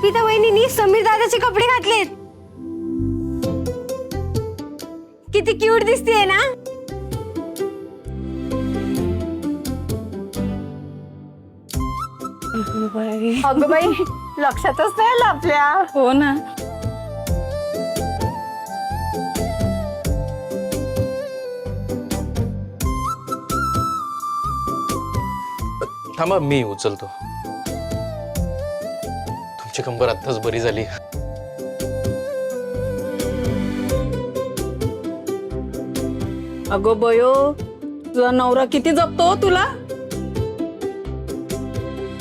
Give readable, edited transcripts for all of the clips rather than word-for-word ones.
अर्पिता वहिनींनी समीर दादाचे कपडे घातलेत. किती क्यूट दिसतेय ना. अगं बाई, लक्षातच नाही आलं आपल्या. हो ना. थांबा मी उचलतो. तुमची कंबर आत्ताच बरी झाली. अगो बयो, तुझा नवरा किती जपतो तुला.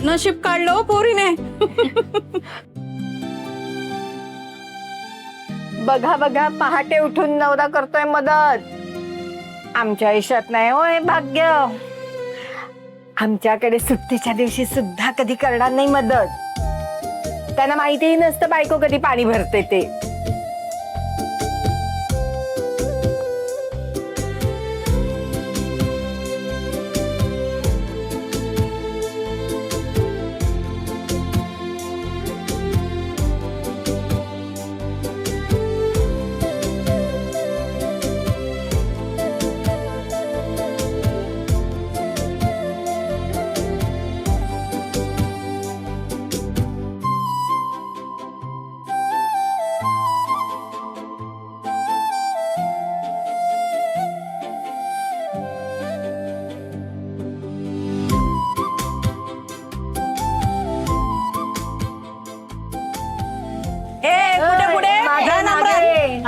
नशीब काढलं हो पोरीने. बघा बघा, पहाटे उठून नवरा करतोय मदत. आमच्या आयुष्यात नाही होय भाग्य. आमच्याकडे सुट्टीच्या दिवशी सुद्धा कधी करणार नाही मदत. त्यांना माहितीही नसतं बायको कधी पाणी भरते ते.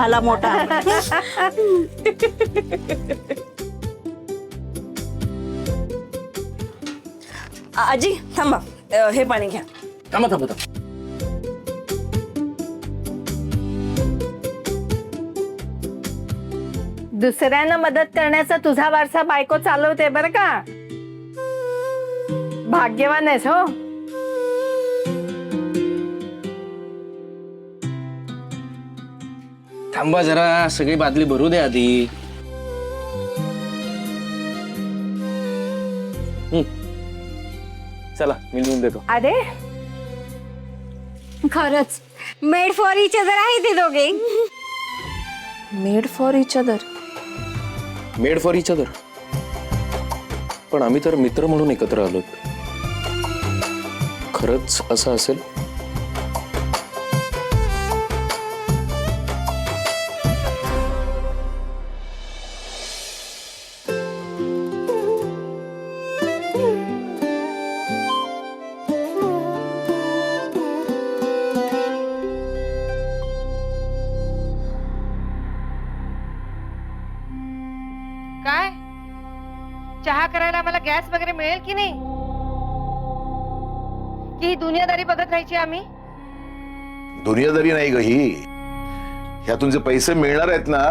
आला मोठा. आजी थांबा, हे पाणी घ्या. थांबा थांबा थांबा. दुसऱ्यांना मदत करण्याचा तुझा वारसा बायको चालवते बरं का. भाग्यवान आहेस हो. थांबा जरा, सगळी बादली भरू दे आधी. चला मी लिहून देतो. अरे खरंच मेड फॉर इच अदर आहे ते दोघे. Made for each other. Made for each other. पण आम्ही तर मित्र म्हणून एकत्र आलोत. खरंच असं असेल? काय चहा करायला मला गॅस वगैरे मिळेल की नाही, की ही दुनियादारी बघत राहायची आम्ही. दुनियादारी नाही ग ही. ह्यातून जे पैसे मिळणार आहेत ना,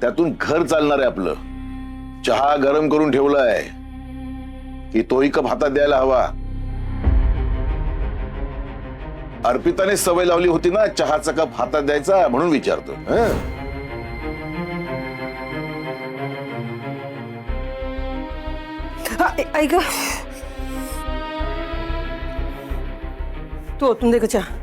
त्यातून घर चालणार आहे आपलं. चहा गरम करून ठेवलाय की तोही कप हातात द्यायला हवा. अर्पिताने सवय लावली होती ना चहाचा कप हातात द्यायचा, म्हणून विचारतो. ऐक, तू ओतून दे का चहा.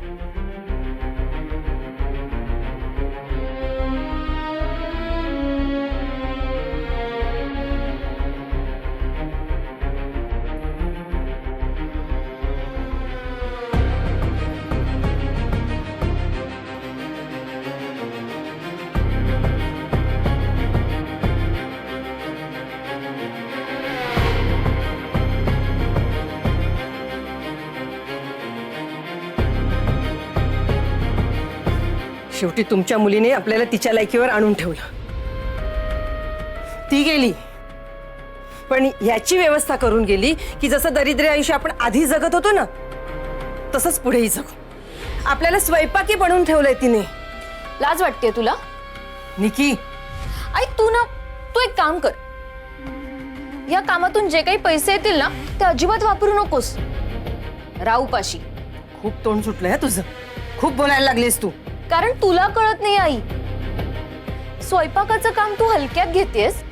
शेवटी तुमच्या मुलीने आपल्याला तिच्या लायकीवर आणून ठेवलं. ती गेली, पण याची व्यवस्था करून गेली की जसं दरिद्री आयुष्य आपण आधी जगत होतो ना, तसंच पुढेही जगू. आपल्याला स्वयंपाकी बनवून ठेवलंय तिने. लाज वाटते तुला? निकी, आई तू एक काम कर. या कामातून जे काही पैसे येतील ना, ते अजिबात वापरू नकोस. राहू पाशी. खूप तोंड सुटलंय हं तुझं. खूप बोलायला लागलीस तू. कारण तुला कळत नाही आई, स्वयंपाकाचं काम तू हलक्यात घेतेस